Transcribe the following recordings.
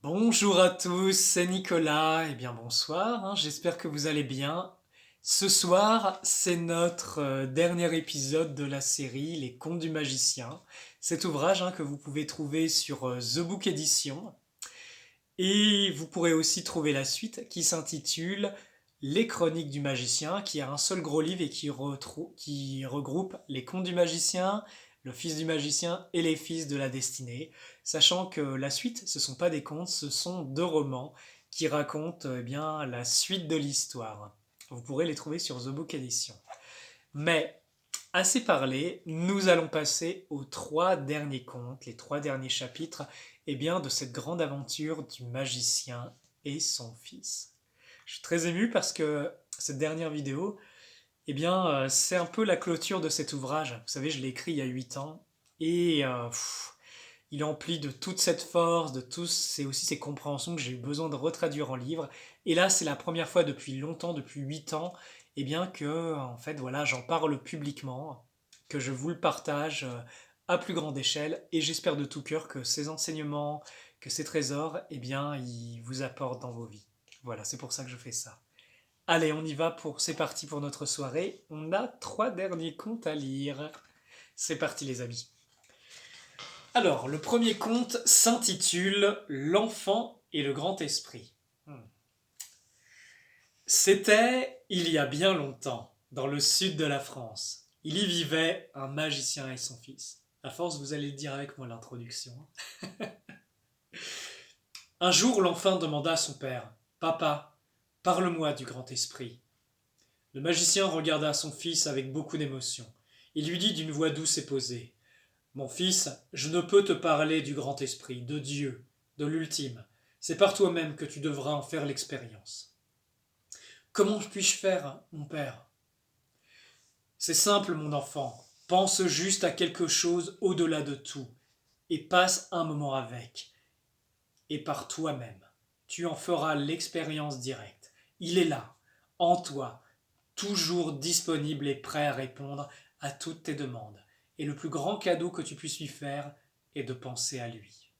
Bonjour à tous, c'est Nicolas. Eh bien bonsoir, j'espère que vous allez bien. Ce soir, c'est notre dernier épisode de la série Les Contes du Magicien. Cet ouvrage que vous pouvez trouver sur The Book Edition. Et vous pourrez aussi trouver la suite qui s'intitule Les Chroniques du Magicien, qui a un seul gros livre et qui regroupe les Contes du Magicien, le Fils du Magicien et les Fils de la Destinée, sachant que la suite, ce ne sont pas des contes, ce sont deux romans qui racontent bien la suite de l'histoire. Vous pourrez les trouver sur The Book Edition. Mais assez parlé, nous allons passer aux trois derniers contes, les trois derniers chapitres, bien, de cette grande aventure du magicien et son fils. Je suis très ému parce que cette dernière vidéo, c'est un peu la clôture de cet ouvrage. Vous savez, je l'ai écrit il y a 8 ans et il est empli de toute cette force, de tous aussi ces compréhensions que j'ai eu besoin de retraduire en livre. Et là, c'est la première fois depuis longtemps, depuis 8 ans, que en fait, voilà, j'en parle publiquement, que je vous le partage à plus grande échelle. Et j'espère de tout cœur que ces enseignements, que ces trésors, ils vous apportent dans vos vies. Voilà, c'est pour ça que je fais ça. Allez, on y va c'est parti pour notre soirée. On a trois derniers contes à lire. C'est parti les amis. Alors, le premier conte s'intitule L'enfant et le grand esprit. C'était il y a bien longtemps, dans le sud de la France. Il y vivait un magicien et son fils. À force, vous allez le dire avec moi l'introduction. Un jour, l'enfant demanda à son père, Papa, parle-moi du grand esprit. Le magicien regarda son fils avec beaucoup d'émotion. Il lui dit d'une voix douce et posée, Mon fils, je ne peux te parler du grand esprit, de Dieu, de l'ultime. C'est par toi-même que tu devras en faire l'expérience. Comment puis-je faire, mon père? C'est simple, mon enfant. Pense juste à quelque chose au-delà de tout, et passe un moment avec, et par toi-même. Tu en feras l'expérience directe. Il est là, en toi, toujours disponible et prêt à répondre à toutes tes demandes. Et le plus grand cadeau que tu puisses lui faire est de penser à lui.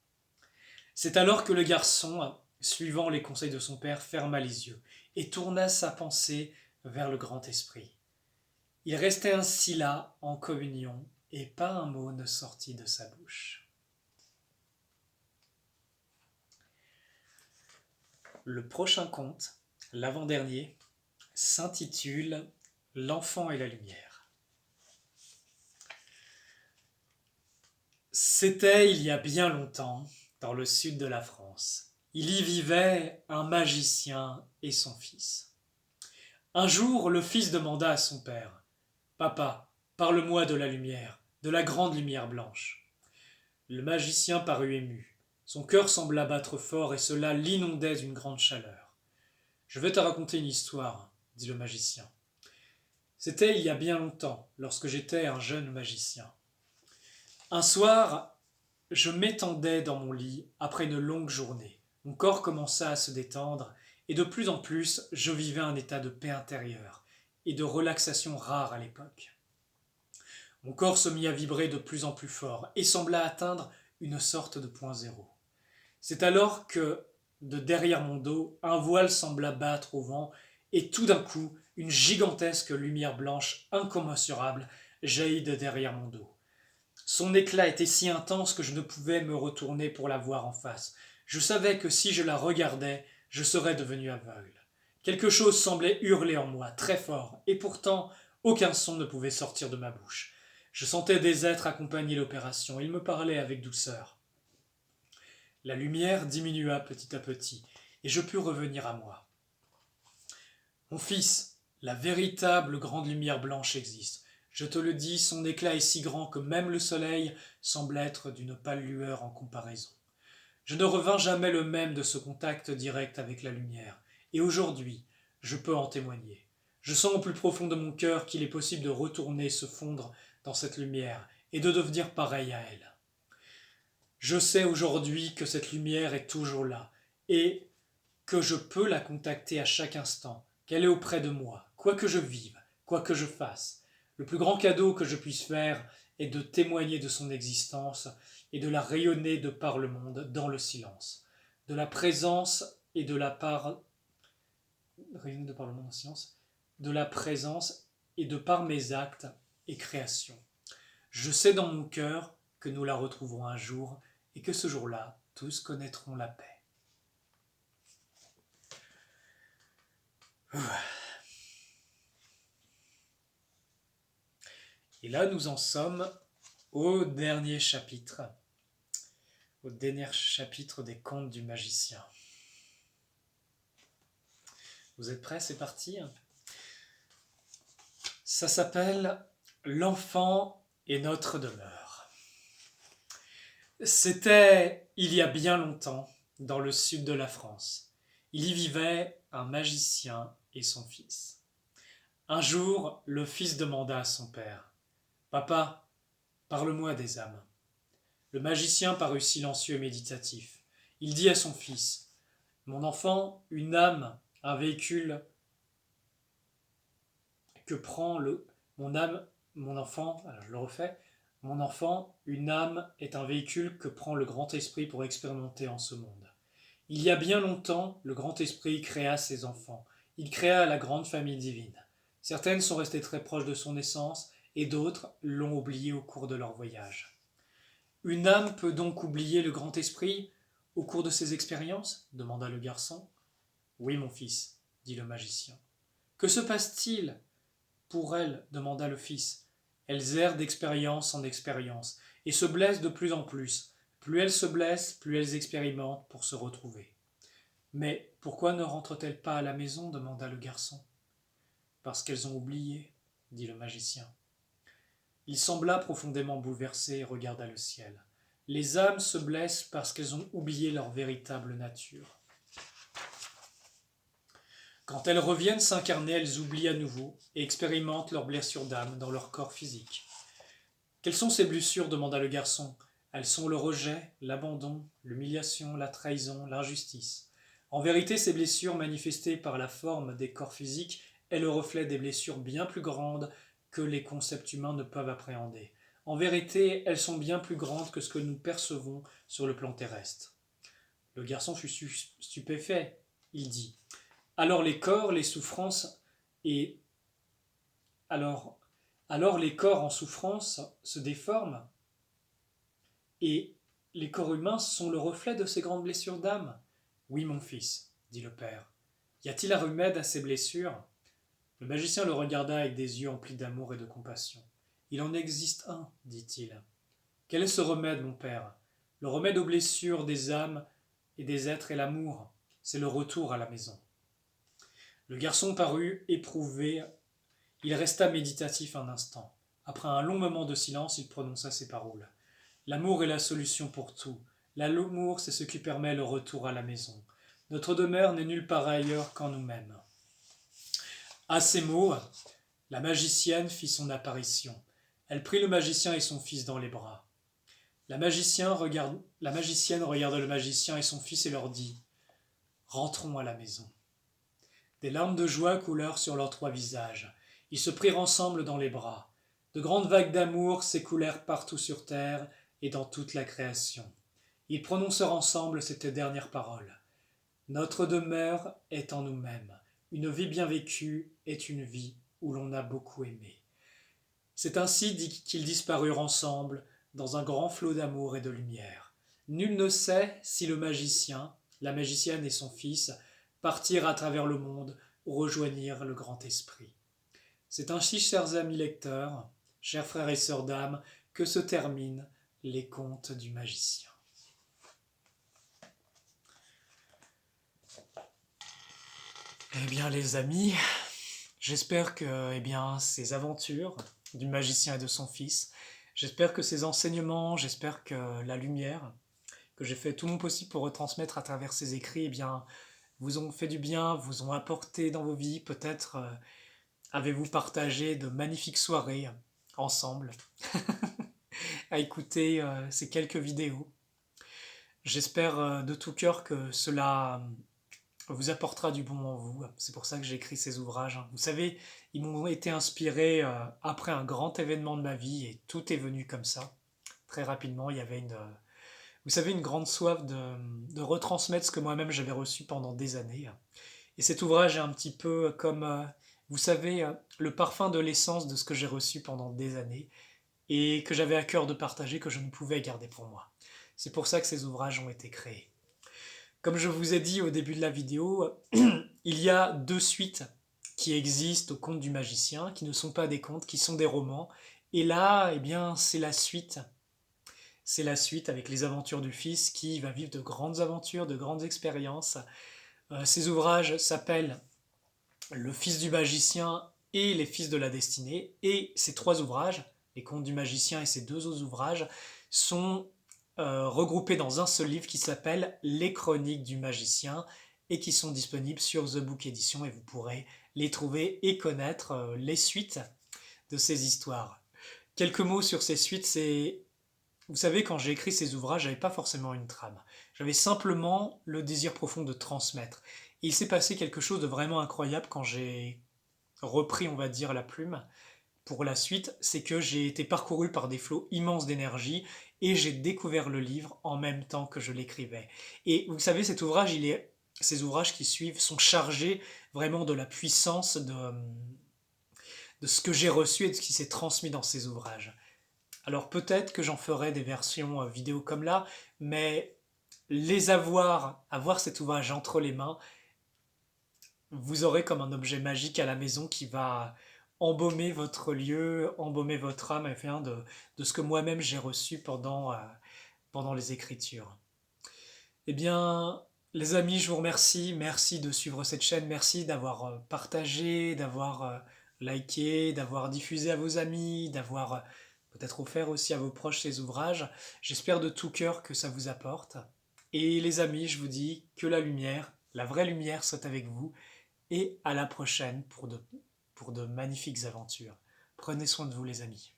C'est alors que le garçon, suivant les conseils de son père, ferma les yeux et tourna sa pensée vers le grand esprit. Il restait ainsi là, en communion, et pas un mot ne sortit de sa bouche. Le prochain conte, l'avant-dernier, s'intitule L'enfant et la lumière. C'était il y a bien longtemps, dans le sud de la France. Il y vivait un magicien et son fils. Un jour, le fils demanda à son père, Papa, parle-moi de la lumière, de la grande lumière blanche. Le magicien parut ému. Son cœur sembla battre fort et cela l'inondait d'une grande chaleur. Je vais te raconter une histoire, dit le magicien. C'était il y a bien longtemps, lorsque j'étais un jeune magicien. Un soir, je m'étendais dans mon lit après une longue journée. Mon corps commença à se détendre et de plus en plus, je vivais un état de paix intérieure et de relaxation rare à l'époque. Mon corps se mit à vibrer de plus en plus fort et sembla atteindre une sorte de point zéro. C'est alors que, de derrière mon dos, un voile sembla battre au vent et tout d'un coup, une gigantesque lumière blanche incommensurable jaillit de derrière mon dos. Son éclat était si intense que je ne pouvais me retourner pour la voir en face. Je savais que si je la regardais, je serais devenu aveugle. Quelque chose semblait hurler en moi, très fort, et pourtant aucun son ne pouvait sortir de ma bouche. Je sentais des êtres accompagner l'opération. Ils me parlaient avec douceur. La lumière diminua petit à petit, et je pus revenir à moi. Mon fils, la véritable grande lumière blanche existe. Je te le dis, son éclat est si grand que même le soleil semble être d'une pâle lueur en comparaison. Je ne revins jamais le même de ce contact direct avec la lumière, et aujourd'hui, je peux en témoigner. Je sens au plus profond de mon cœur qu'il est possible de retourner se fondre dans cette lumière et de devenir pareil à elle. Je sais aujourd'hui que cette lumière est toujours là, et que je peux la contacter à chaque instant, qu'elle est auprès de moi, quoi que je vive, quoi que je fasse. Le plus grand cadeau que je puisse faire est de témoigner de son existence et de la rayonner de par le monde dans le silence. de la présence et de la part, réunis de par le monde en silence, de la présence et de par mes actes et créations. Je sais dans mon cœur que nous la retrouverons un jour et que ce jour-là, tous connaîtront la paix. Et là, nous en sommes au dernier chapitre des contes du magicien. Vous êtes prêts? C'est parti. Ça s'appelle L'enfant et notre demeure. C'était il y a bien longtemps, dans le sud de la France. Il y vivait un magicien et son fils. Un jour, le fils demanda à son père: « Papa, parle-moi des âmes. » Le magicien parut silencieux et méditatif. Il dit à son fils: « Mon enfant, une âme, un véhicule que prend le... Mon enfant, alors je le refais. Mon enfant, une âme est un véhicule que prend le grand esprit pour expérimenter en ce monde. Il y a bien longtemps, le grand esprit créa ses enfants. Il créa la grande famille divine. Certaines sont restées très proches de son essence et d'autres l'ont oublié au cours de leur voyage. Une âme peut donc oublier le grand esprit au cours de ses expériences ? Demanda le garçon. Oui, mon fils, dit le magicien. Que se passe-t-il pour elles ? Demanda le fils. Elles errent d'expérience en expérience et se blessent de plus en plus. Plus elles se blessent, plus elles expérimentent pour se retrouver. Mais pourquoi ne rentrent-elles pas à la maison ? Demanda le garçon. Parce qu'elles ont oublié, dit le magicien. Il sembla profondément bouleversé et regarda le ciel. Les âmes se blessent parce qu'elles ont oublié leur véritable nature. Quand elles reviennent s'incarner, elles oublient à nouveau et expérimentent leurs blessures d'âme dans leur corps physique. Quelles sont ces blessures ? Demanda le garçon. Elles sont le rejet, l'abandon, l'humiliation, la trahison, l'injustice. En vérité, ces blessures manifestées par la forme des corps physiques est le reflet des blessures bien plus grandes que les concepts humains ne peuvent appréhender. En vérité, elles sont bien plus grandes que ce que nous percevons sur le plan terrestre. Le garçon fut stupéfait. Il dit: « Alors les corps, les souffrances et... Alors les corps en souffrance se déforment et les corps humains sont le reflet de ces grandes blessures d'âme. » Oui, mon fils, dit le père. Y a-t-il un remède à ces blessures ? Le magicien le regarda avec des yeux emplis d'amour et de compassion. Il en existe un, dit-il. Quel est ce remède, mon père ? Le remède aux blessures des âmes et des êtres est l'amour. C'est le retour à la maison. Le garçon parut éprouvé. Il resta méditatif un instant. Après un long moment de silence, il prononça ces paroles. L'amour est la solution pour tout. L'amour, c'est ce qui permet le retour à la maison. Notre demeure n'est nulle part ailleurs qu'en nous-mêmes. À ces mots, la magicienne fit son apparition. Elle prit le magicien et son fils dans les bras. La magicienne regarda le magicien et son fils et leur dit: « Rentrons à la maison. » Des larmes de joie coulèrent sur leurs trois visages. Ils se prirent ensemble dans les bras. De grandes vagues d'amour s'écoulèrent partout sur terre et dans toute la création. Ils prononcèrent ensemble cette dernière parole. Notre demeure est en nous-mêmes. Une vie bien vécue est une vie où l'on a beaucoup aimé. C'est ainsi qu'ils disparurent ensemble dans un grand flot d'amour et de lumière. Nul ne sait si le magicien, la magicienne et son fils partirent à travers le monde ou rejoignirent le grand esprit. C'est ainsi, chers amis lecteurs, chers frères et sœurs d'âme, que se terminent les contes du magicien. Eh bien les amis, j'espère que ces aventures du magicien et de son fils, j'espère que ces enseignements, j'espère que la lumière, que j'ai fait tout mon possible pour retransmettre à travers ces écrits, vous ont fait du bien, vous ont apporté dans vos vies, peut-être avez-vous partagé de magnifiques soirées ensemble à écouter ces quelques vidéos. J'espère de tout cœur que cela vous apportera du bon en vous. C'est pour ça que j'ai écrit ces ouvrages. Vous savez, ils m'ont été inspirés après un grand événement de ma vie et tout est venu comme ça. Très rapidement, il y avait vous savez, une grande soif de retransmettre ce que moi-même j'avais reçu pendant des années. Et cet ouvrage est un petit peu comme, vous savez, le parfum de l'essence de ce que j'ai reçu pendant des années et que j'avais à cœur de partager, que je ne pouvais garder pour moi. C'est pour ça que ces ouvrages ont été créés. Comme je vous ai dit au début de la vidéo, il y a 2 suites qui existent au Conte du magicien, qui ne sont pas des contes, qui sont des romans. Et là, eh bien, c'est la suite. C'est la suite avec les aventures du fils qui va vivre de grandes aventures, de grandes expériences. Ces ouvrages s'appellent Le fils du magicien et Les fils de la destinée. Et ces 3 ouvrages, les contes du magicien et ces 2 autres ouvrages, sont regroupés dans un seul livre qui s'appelle Les chroniques du magicien et qui sont disponibles sur The Book Edition et vous pourrez les trouver et connaître les suites de ces histoires. Quelques mots sur ces suites, c'est... Vous savez, quand j'ai écrit ces ouvrages, j'avais pas forcément une trame. J'avais simplement le désir profond de transmettre. Et il s'est passé quelque chose de vraiment incroyable quand j'ai repris, on va dire, la plume pour la suite, c'est que j'ai été parcouru par des flots immenses d'énergie et j'ai découvert le livre en même temps que je l'écrivais. Et vous savez, ces ouvrages qui suivent sont chargés vraiment de la puissance de ce que j'ai reçu et de ce qui s'est transmis dans ces ouvrages. Alors peut-être que j'en ferai des versions vidéo comme là, mais avoir cet ouvrage entre les mains, vous aurez comme un objet magique à la maison qui va embaumer votre lieu, embaumer votre âme, afin de ce que moi-même j'ai reçu pendant les écritures. Eh bien, les amis, je vous remercie. Merci de suivre cette chaîne. Merci d'avoir partagé, d'avoir liké, d'avoir diffusé à vos amis, d'avoir peut-être offert aussi à vos proches ces ouvrages. J'espère de tout cœur que ça vous apporte. Et les amis, je vous dis que la lumière, la vraie lumière, soit avec vous. Et à la prochaine pour de magnifiques aventures. Prenez soin de vous les amis.